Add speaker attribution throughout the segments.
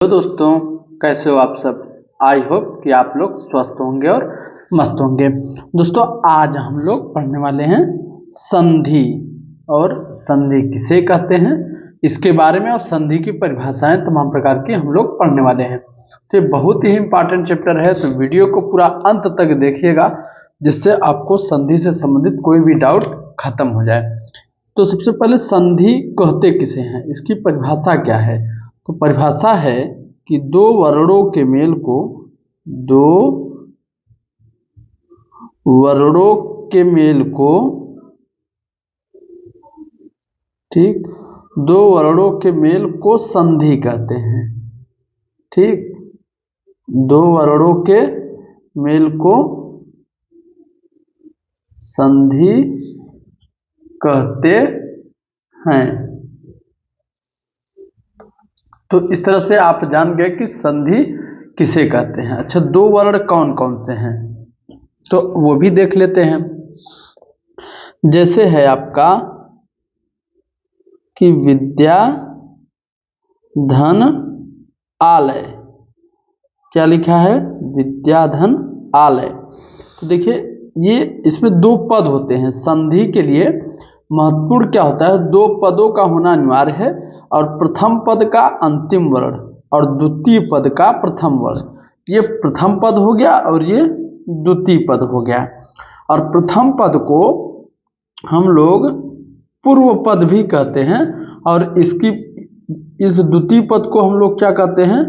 Speaker 1: तो दोस्तों, कैसे हो आप सब। आई होप कि आप लोग स्वस्थ होंगे और मस्त होंगे। दोस्तों, आज हम लोग पढ़ने वाले हैं संधि। और संधि किसे कहते हैं इसके बारे में, और संधि की परिभाषाएं तमाम प्रकार की हम लोग पढ़ने वाले हैं। तो ये बहुत ही इंपॉर्टेंट चैप्टर है, तो वीडियो को पूरा अंत तक देखिएगा, जिससे आपको संधि से संबंधित कोई भी डाउट खत्म हो जाए। तो सबसे पहले संधि कहते किसे हैं, इसकी परिभाषा क्या है। तो परिभाषा है कि दो वर्णों के मेल को ठीक, दो वर्णों के मेल को संधि कहते हैं। ठीक, दो वर्णों के मेल को संधि कहते हैं। तो इस तरह से आप जान गए कि संधि किसे कहते हैं। अच्छा, दो वर्ण कौन कौन से हैं, तो वो भी देख लेते हैं। जैसे है आपका कि विद्या धन आलय। क्या लिखा है? विद्या धन आलय। तो देखिए, ये इसमें दो पद होते हैं। संधि के लिए महत्वपूर्ण क्या होता है, दो पदों का होना अनिवार्य है, और प्रथम पद का अंतिम वर्ण और द्वितीय पद का प्रथम वर्ण। ये प्रथम पद हो गया और ये द्वितीय पद हो गया। और प्रथम पद को हम लोग पूर्व पद भी कहते हैं, और इस द्वितीय पद को हम लोग क्या कहते हैं,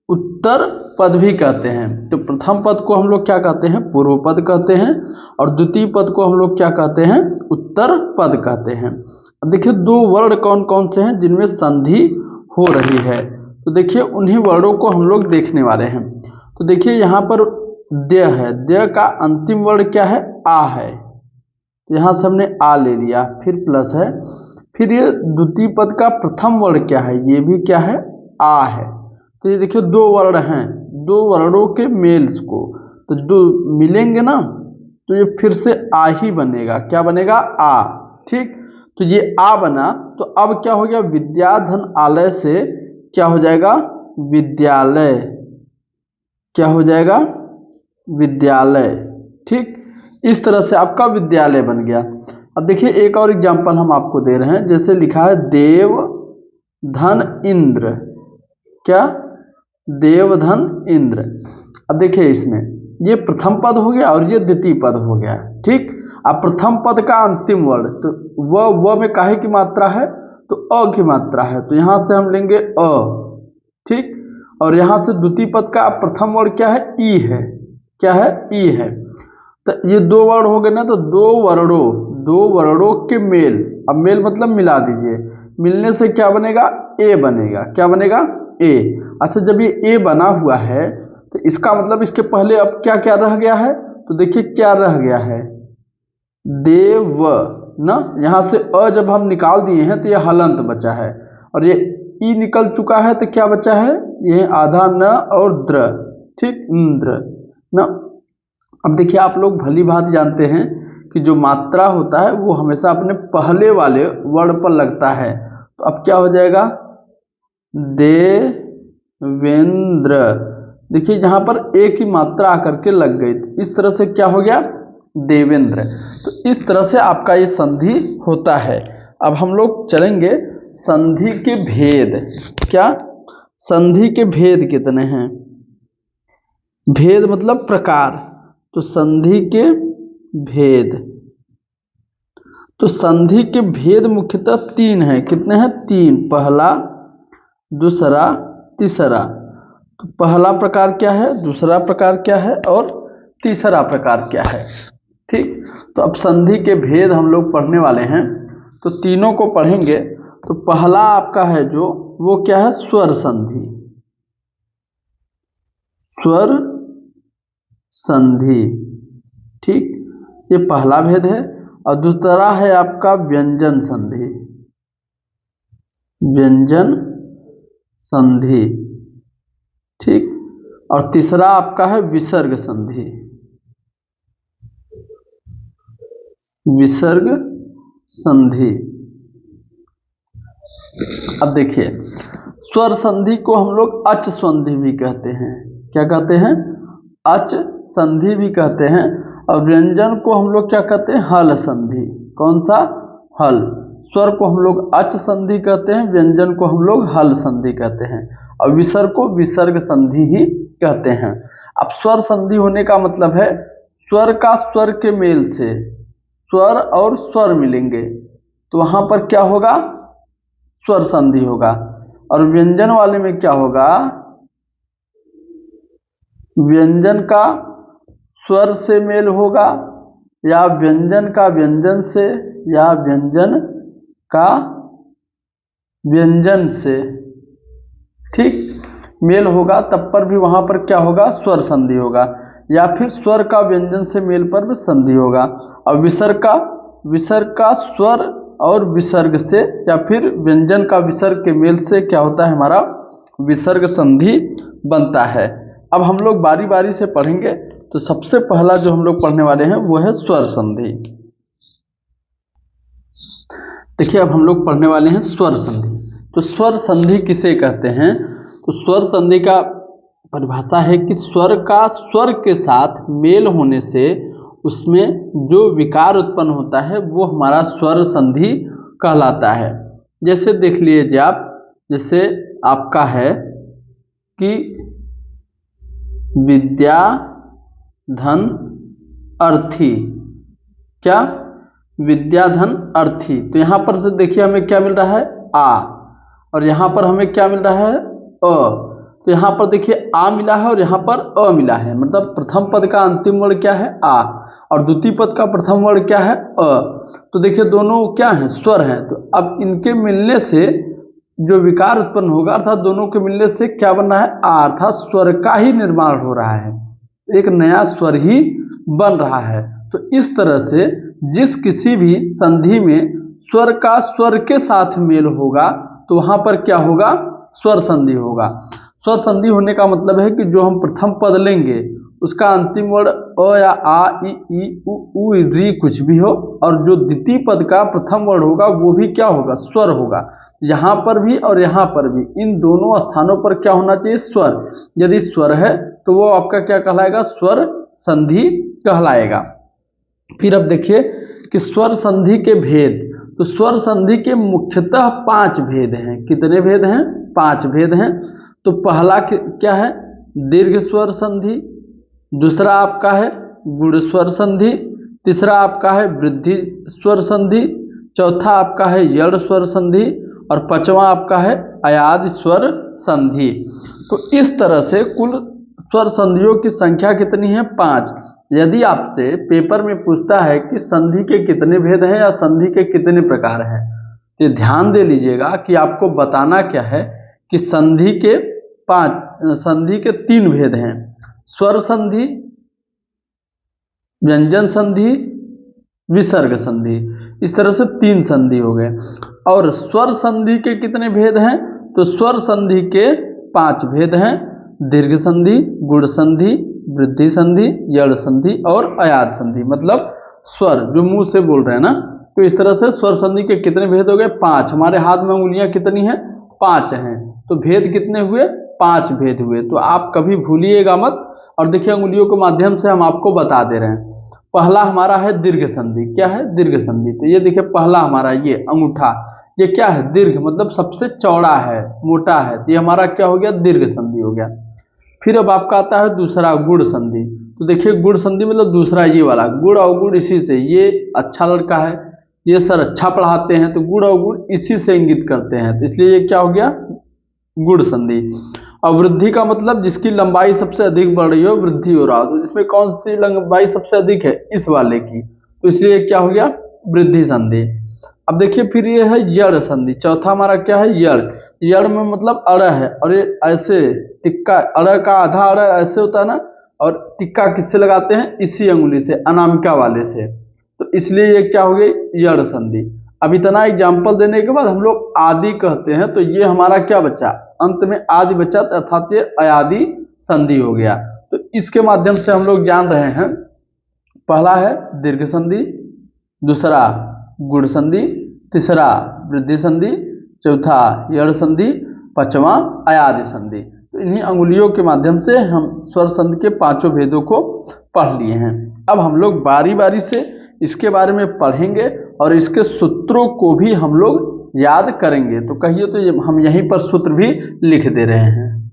Speaker 1: उत्तर पद भी कहते हैं। तो प्रथम पद को हम लोग क्या कहते हैं, पूर्व पद कहते हैं, और द्वितीय पद को हम लोग क्या कहते हैं, उत्तर पद कहते हैं। अब देखिए, दो वर्ण कौन कौन से हैं जिनमें संधि हो रही है। तो देखिए, उन्हीं वर्णों को हम लोग देखने वाले हैं। तो देखिए, यहाँ पर द्य है, द्य का अंतिम वर्ण क्या है, आ है। यहाँ से हमने आ ले लिया, फिर प्लस है। फिर ये द्वितीय पद का प्रथम वर्ण क्या है, ये भी क्या है, आ है। तो ये देखिए, दो वर्ण हैं, दो वर्णों के मेल्स को तो जो मिलेंगे ना, तो ये फिर से आ ही बनेगा। क्या बनेगा, आ। ठीक, तो ये आ बना, तो अब क्या हो गया, विद्याधन आलय से क्या हो जाएगा, विद्यालय। क्या हो जाएगा, विद्यालय। ठीक, इस तरह से आपका विद्यालय बन गया। अब देखिए, एक और एग्जांपल हम आपको दे रहे हैं। जैसे लिखा है देव धन इंद्र। क्या, देव धन इंद्र। अब देखिए, इसमें ये प्रथम पद हो गया और ये द्वितीय पद हो गया। ठीक, अब प्रथम पद का अंतिम वर्ण, तो व में काहे की मात्रा है, तो अ की मात्रा है, तो यहां से हम लेंगे अ। ठीक, और यहां से द्वितीय पद का प्रथम वर्ण क्या है, ई है। क्या है, ई है। तो ये दो वर्ण हो गए ना, तो दो वर्णों के मेल। अब मेल मतलब मिला दीजिए, मिलने से क्या बनेगा, ए बनेगा। क्या बनेगा, ए। अच्छा, जब ये ए बना हुआ है, तो इसका मतलब इसके पहले अब क्या क्या रह गया है, तो देखिए क्या रह गया है, देव न। यहाँ से अ जब हम निकाल दिए हैं तो ये हलंत बचा है, और ये ई निकल चुका है, तो क्या बचा है, ये आधा न और द्र। ठीक, इंद्र न। अब देखिए, आप लोग भली भांति जानते हैं कि जो मात्रा होता है वो हमेशा अपने पहले वाले वर्ण पर लगता है। तो अब क्या हो जाएगा, देवेंद्र। देखिए, जहां पर एक ही मात्रा आकर के लग गई, तो इस तरह से क्या हो गया, देवेंद्र। तो इस तरह से आपका ये संधि होता है। अब हम लोग चलेंगे संधि के भेद। क्या, संधि के भेद कितने हैं, भेद मतलब प्रकार। तो संधि के भेद, तो संधि के भेद मुख्यतः तीन हैं। कितने हैं, तीन। पहला, दूसरा, तीसरा। तो पहला प्रकार क्या है, दूसरा प्रकार क्या है, और तीसरा प्रकार क्या है। ठीक, तो अब संधि के भेद हम लोग पढ़ने वाले हैं, तो तीनों को पढ़ेंगे। तो पहला आपका है जो, वो क्या है, स्वर संधि। स्वर संधि। ठीक, ये पहला भेद है। और दूसरा है आपका व्यंजन संधि। व्यंजन संधि। ठीक, और तीसरा आपका है विसर्ग संधि। विसर्ग संधि। अब देखिए, स्वर संधि को हम लोग अच संधि भी कहते हैं। क्या कहते हैं? अच संधि भी कहते हैं। और व्यंजन को हम लोग क्या कहते हैं? हल संधि। कौन सा? हल। स्वर को हम लोग अच संधि कहते हैं, व्यंजन को हम लोग हल संधि कहते हैं, और विसर्ग को विसर्ग संधि ही कहते हैं। अब स्वर संधि होने का मतलब है स्वर का स्वर के मेल से स्वर और स्वर मिलेंगे तो वहां पर क्या होगा? स्वर संधि होगा। और व्यंजन वाले में क्या होगा? व्यंजन का स्वर से मेल होगा, या व्यंजन का व्यंजन से, या व्यंजन का व्यंजन से, ठीक, मेल होगा, तब पर भी वहां पर क्या होगा? स्वर संधि होगा। या फिर स्वर का व्यंजन से मेल पर भी संधि होगा। और विसर्ग का स्वर और विसर्ग से, या फिर व्यंजन का विसर्ग के मेल से क्या होता है? हमारा विसर्ग संधि बनता है। अब हम लोग बारी बारी से पढ़ेंगे। तो सबसे पहला जो हम लोग पढ़ने वाले हैं वो है स्वर संधि। देखिए, अब हम लोग पढ़ने वाले हैं स्वर संधि। तो स्वर संधि किसे कहते हैं? तो स्वर संधि का परिभाषा है कि स्वर का स्वर के साथ मेल होने से उसमें जो विकार उत्पन्न होता है वो हमारा स्वर संधि कहलाता है। जैसे देख लीजिए आप, जैसे आपका है कि विद्या धन अर्थी। क्या? विद्या धन अर्थी। तो यहाँ पर से देखिए हमें क्या मिल रहा है? आ। और यहाँ पर हमें क्या मिल रहा है? अ। तो यहाँ पर देखिए आ मिला है और यहाँ पर अ मिला है, मतलब प्रथम पद का अंतिम वर्ण क्या है? आ, और द्वितीय पद का प्रथम वर्ण क्या है? अ। तो देखिए दोनों क्या हैं? स्वर हैं। तो अब इनके मिलने से जो विकार उत्पन्न होगा, अर्थात दोनों के मिलने से क्या बन रहा है? आ, अर्थात स्वर का ही निर्माण हो रहा है, एक नया स्वर ही बन रहा है। तो इस तरह से जिस किसी भी संधि में स्वर का स्वर के साथ मेल होगा तो वहां पर क्या होगा? स्वर संधि होगा। स्वर संधि होने का मतलब है कि जो हम प्रथम पद लेंगे उसका अंतिम वर्ण अ या आ, ई, उ, री कुछ भी हो, और जो द्वितीय पद का प्रथम वर्ण होगा वो भी क्या होगा? स्वर होगा। यहाँ पर भी और यहाँ पर भी, इन दोनों स्थानों पर क्या होना चाहिए? स्वर। यदि स्वर है तो वो आपका क्या कहलाएगा? स्वर संधि कहलाएगा। फिर अब देखिए कि स्वर संधि के भेद। तो स्वर संधि के मुख्यतः 5 भेद हैं। कितने भेद हैं? 5 भेद हैं। तो पहला क्या है? दीर्घ स्वर संधि। दूसरा आपका है गुण स्वर संधि। तीसरा आपका है वृद्धि स्वर संधि। चौथा आपका है यड़ स्वर संधि। और पांचवा आपका है अयाद स्वर संधि। तो इस तरह से कुल स्वर संधियों की संख्या कितनी है? 5। यदि आपसे पेपर में पूछता है कि संधि के कितने भेद हैं या संधि के कितने प्रकार हैं, तो ध्यान दे लीजिएगा कि आपको बताना क्या है कि संधि के 3 भेद हैं। स्वर संधि, व्यंजन संधि, विसर्ग संधि। इस तरह से 3 संधि हो गए। और स्वर संधि के कितने भेद हैं? तो स्वर संधि के 5 भेद हैं। दीर्घ संधि, गुण संधि, वृद्धि संधि, यड़ संधि और अयाद संधि। मतलब स्वर जो मुंह से बोल रहे हैं ना। तो इस तरह से स्वर संधि के कितने भेद हो गए? 5। हमारे हाथ में उंगलियां कितनी हैं? 5 हैं। तो भेद कितने हुए? 5 भेद हुए। तो आप कभी भूलिएगा मत। और देखिए अंगुलियों के माध्यम से हम आपको बता दे रहे हैं। पहला हमारा है दीर्घ संधि। क्या है? दीर्घ संधि। तो ये देखिए पहला हमारा ये अंगूठा, ये क्या है? दीर्घ, मतलब सबसे चौड़ा है, मोटा है। तो ये हमारा क्या हो गया? दीर्घ संधि हो गया। फिर अब आपका आता है दूसरा गुण संधि। तो देखिए गुण संधि मतलब दूसरा ये वाला, गुण और गुण इसी से, ये अच्छा लड़का है, ये सर अच्छा पढ़ाते हैं, तो गुण और गुण इसी से इंगित करते हैं, तो इसलिए ये क्या हो गया? गुण संधि। और वृद्धि का मतलब जिसकी लंबाई सबसे अधिक बढ़ रही हो, वृद्धि हो रहा हो। तो इसमें कौन सी लंबाई सबसे अधिक है? इस वाले की, तो इसलिए क्या हो गया? वृद्धि संधि। अब देखिए फिर ये है यड़ संधि। चौथा हमारा क्या है? यड़। यड़ में मतलब अड़ है, और ये ऐसे टिक्का, अड़ का आधा अड़ ऐसे होता है ना, और टिक्का किससे लगाते हैं? इसी अंगुली से, अनामिका वाले से। तो इसलिए ये क्या हो गई? यड़ संधि। अब इतना एग्जाम्पल देने के बाद हम लोग आदि कहते हैं, तो ये हमारा क्या बचा? अंत में आदि बचा, अर्थात ये अयादि संधि हो गया। तो इसके माध्यम से हम लोग जान रहे हैं, पहला है दीर्घ संधि, दूसरा गुण संधि, तीसरा वृद्धि संधि, चौथा यड़ संधि पांचवा अयादि संधि। तो इन्हीं अंगुलियों के माध्यम से हम स्वर संधि के पांचों भेदों को पढ़ लिए हैं। अब हम लोग बारी बारी से इसके बारे में पढ़ेंगे और इसके सूत्रों को भी हम लोग याद करेंगे। तो कहिए तो हम यहीं पर सूत्र भी लिख दे रहे हैं।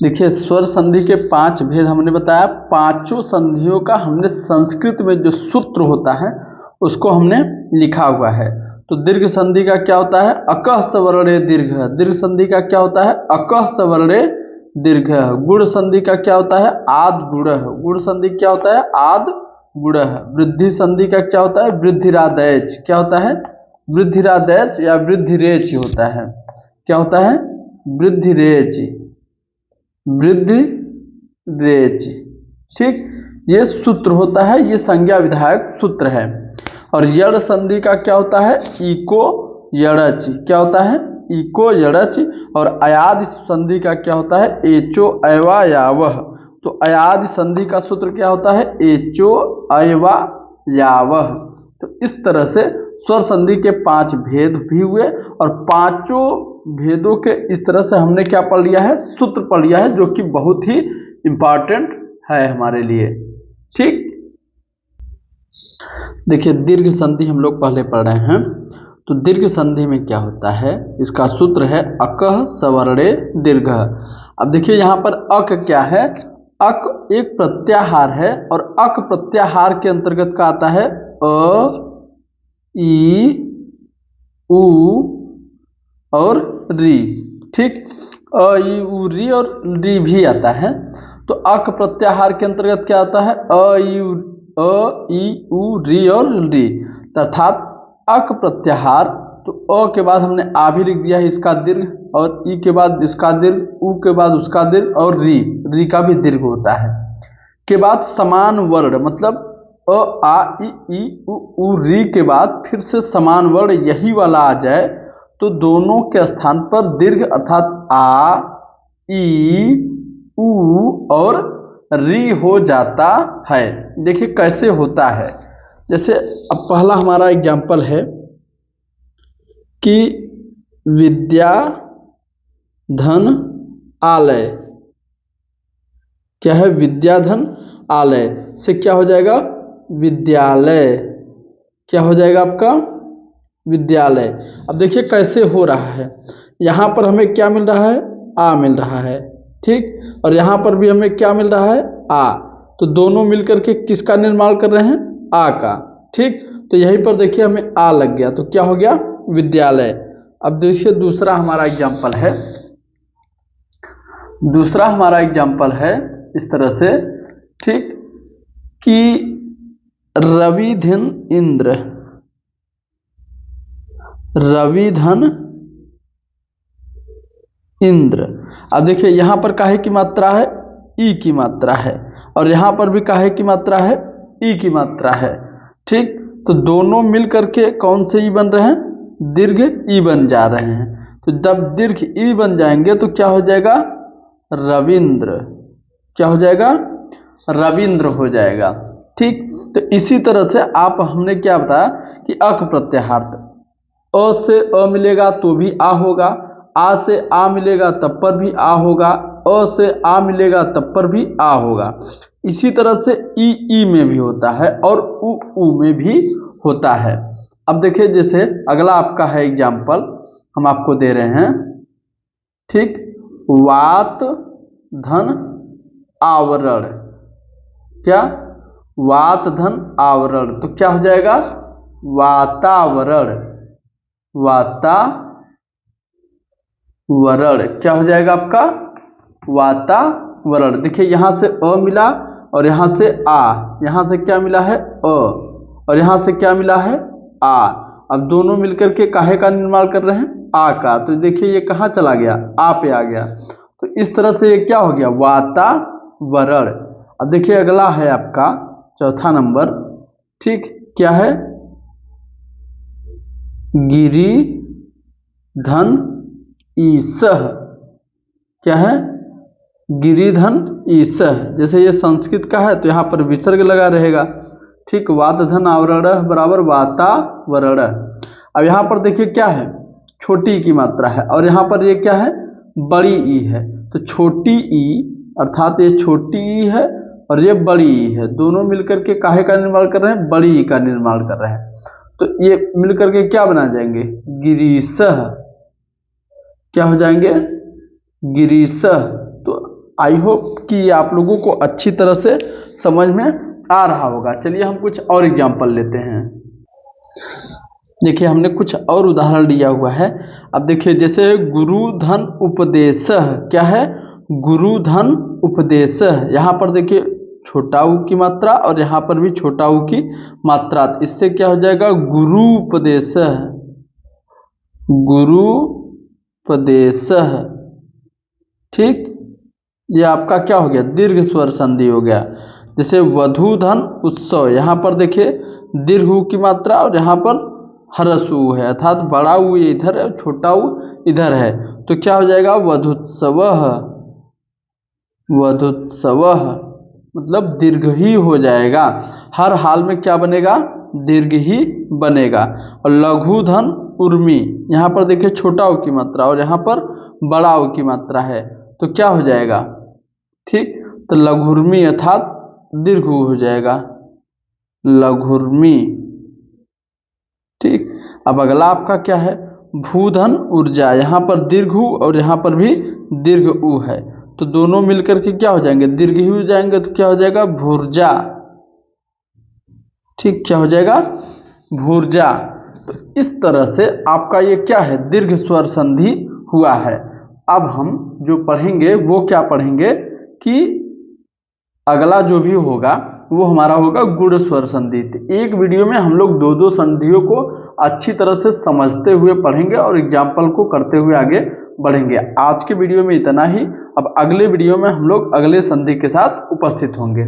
Speaker 1: देखिए, स्वर संधि के 5 भेद हमने बताया। पांचों संधियों का हमने संस्कृत में जो सूत्र होता है उसको हमने लिखा हुआ है। तो दीर्घ संधि का क्या होता है? अकः सवर्णे दीर्घ। दीर्घ संधि का क्या होता है? अकः सवर्णे दीर्घ। गुण संधि का क्या होता है? आद गुण। गुण संधि क्या होता है? आद गुण। वृद्धि संधि का क्या होता है? वृद्धिरादैच। क्या होता है? वृद्धिरादैच या वृद्धिरेच होता है। क्या होता है? वृद्धिरेच, वृद्धिरेच। ठीक, ये सूत्र होता है, ये संज्ञा विधायक सूत्र है। और यड़ संधि का क्या होता है? इको यड़च। क्या होता है? इको यड़च। और अयादि संधि का क्या होता है? एचो अयवा यावह। तो अयादि संधि का सूत्र क्या होता है? एचो अयवा यावह। तो इस तरह से स्वर संधि के 5 भेद भी हुए और पांचों भेदों के इस तरह से हमने क्या पढ़ लिया है? सूत्र पढ़ लिया है, जो कि बहुत ही इंपॉर्टेंट है हमारे लिए। ठीक, देखिए दीर्घ संधि हम लोग पहले पढ़ रहे हैं। तो दीर्घ संधि में क्या होता है? इसका सूत्र है अकः सवर्णे दीर्घ। अब देखिए यहाँ पर अक क्या है? अक एक प्रत्याहार है और अक प्रत्याहार के अंतर्गत का आता है अ, ई, उ और री। ठीक, अ, ई, उ, री और री भी आता है। तो अक प्रत्याहार के अंतर्गत क्या आता है? अ, ई, उ, री और री। अर्थात अक प्रत्याहार, तो अ के बाद हमने आ भी लिख दिया है इसका दीर्घ, और ई के बाद इसका दीर्घ, उ के बाद उसका दीर्घ, और री का भी दीर्घ होता है। के बाद समान वर्ण, मतलब अ, आ, ई, उ, री के बाद फिर से समान वर्ण यही वाला आ जाए तो दोनों के स्थान पर दीर्घ अर्थात आ, ई, उ और री हो जाता है। देखिए कैसे होता है। जैसे अब पहला हमारा एग्जाम्पल है कि विद्या धन आलय। क्या है? विद्या धन आलय से क्या हो जाएगा? विद्यालय। क्या हो जाएगा आपका? विद्यालय। अब देखिए कैसे हो रहा है। यहाँ पर हमें क्या मिल रहा है? आ मिल रहा है। ठीक, और यहाँ पर भी हमें क्या मिल रहा है? आ। तो दोनों मिलकर के किसका निर्माण कर रहे हैं? आ का। ठीक, तो यहीं पर देखिए हमें आ लग गया, तो क्या हो गया? विद्यालय। अब देखिए दूसरा हमारा एग्जाम्पल है। दूसरा हमारा एग्जाम्पल है इस तरह से, ठीक, कि रविधन इंद्र। रविधन इंद्र। अब देखिए यहाँ पर काहे की मात्रा है? ई की मात्रा है, और यहाँ पर भी काहे की मात्रा है? ई की मात्रा है। ठीक, तो दोनों मिल करके कौन से ई बन रहे हैं? दीर्घ ई बन जा रहे हैं। तो जब दीर्घ ई बन जाएंगे तो क्या हो जाएगा? रविंद्र। क्या हो जाएगा? रविंद्र हो जाएगा। ठीक, तो इसी तरह से आप हमने क्या बताया कि अक प्रत्याहार, अ से अ मिलेगा तो भी आ होगा, आ से आ मिलेगा तब पर भी आ होगा, अ से आ मिलेगा तब पर भी आ होगा। इसी तरह से ई में भी होता है और उ में भी होता है। अब देखिए जैसे अगला आपका है एग्जाम्पल हम आपको दे रहे हैं। ठीक, वात धन आवरण। क्या? वात धन आवरण। तो क्या हो जाएगा? वातावरण। वातावरण क्या हो जाएगा आपका? वातावरण। देखिए यहाँ से अ मिला और यहाँ से आ, यहाँ से क्या मिला है? अ, और यहाँ से क्या मिला है? आ। अब दोनों मिलकर के काहे का निर्माण कर रहे हैं? आ का। तो देखिए ये कहाँ चला गया? आ पे आ गया। तो इस तरह से ये क्या हो गया? वातावरण। अब देखिए अगला है आपका चौथा नंबर। ठीक, क्या है? गिरी धन ईसह। क्या है? गिरिधन ईसह। जैसे ये संस्कृत का है तो यहाँ पर विसर्ग लगा रहेगा। ठीक, वात धन आवरण बराबर वातावरण। अब यहाँ पर देखिए क्या है? छोटी ई की मात्रा है, और यहाँ पर ये क्या है, बड़ी ई है। तो छोटी ई अर्थात ये छोटी ई है और ये बड़ी ई है, दोनों मिलकर के काहे का निर्माण कर रहे हैं, बड़ी ई का निर्माण कर रहे हैं। तो ये मिलकर के क्या बना जाएंगे, गिरीशः, क्या हो जाएंगे, गिरीशः। तो आई होप कि आप लोगों को अच्छी तरह से समझ में आ रहा होगा। चलिए हम कुछ और एग्जाम्पल लेते हैं। देखिए हमने कुछ और उदाहरण लिया हुआ है। अब देखिए जैसे गुरु धन उपदेशः, क्या है, गुरु धन उपदेशः। यहाँ पर देखिए छोटा ऊ की मात्रा और यहाँ पर भी छोटा ऊ की मात्रा, इससे क्या हो जाएगा, गुरु उपदेशः, गुरु उपदेशः। ठीक, ये आपका क्या हो गया, दीर्घ स्वर संधि हो गया। जैसे वधू धन उत्सव, यहाँ पर देखिए दीर्घ ऊ की मात्रा और यहाँ पर हरस ऊ है, अर्थात बड़ा ऊ इधर है, छोटा ऊ इधर है। तो क्या हो जाएगा, वधुत्सवः, वधुत्सवः, मतलब दीर्घ ही हो जाएगा, हर हाल में क्या बनेगा, दीर्घ ही बनेगा। और लघु धन उर्मी, यहाँ पर देखिए छोटा ऊ की मात्रा और यहाँ पर बड़ा ऊ की मात्रा है, तो क्या हो जाएगा, ठीक, तो लघुर्मी अर्थात दीर्घ ऊ हो जाएगा, लघुर्मी। ठीक, अब अगला आपका क्या है, भूधन ऊर्जा, यहाँ पर दीर्घ ऊ और यहाँ पर भी दीर्घ ऊ है, तो दोनों मिलकर के क्या हो जाएंगे, दीर्घ ही हो जाएंगे, तो क्या हो जाएगा, भूर्जा। ठीक, क्या हो जाएगा, भूर्जा। तो इस तरह से आपका ये क्या है, दीर्घ स्वर संधि हुआ है। अब हम जो पढ़ेंगे वो क्या पढ़ेंगे कि अगला जो भी होगा वो हमारा होगा गुण स्वर संधि। एक वीडियो में हम लोग दो दो संधियों को अच्छी तरह से समझते हुए पढ़ेंगे और एग्जाम्पल को करते हुए आगे बढ़ेंगे। आज के वीडियो में इतना ही। अब अगले वीडियो में हम लोग अगले संधि के साथ उपस्थित होंगे।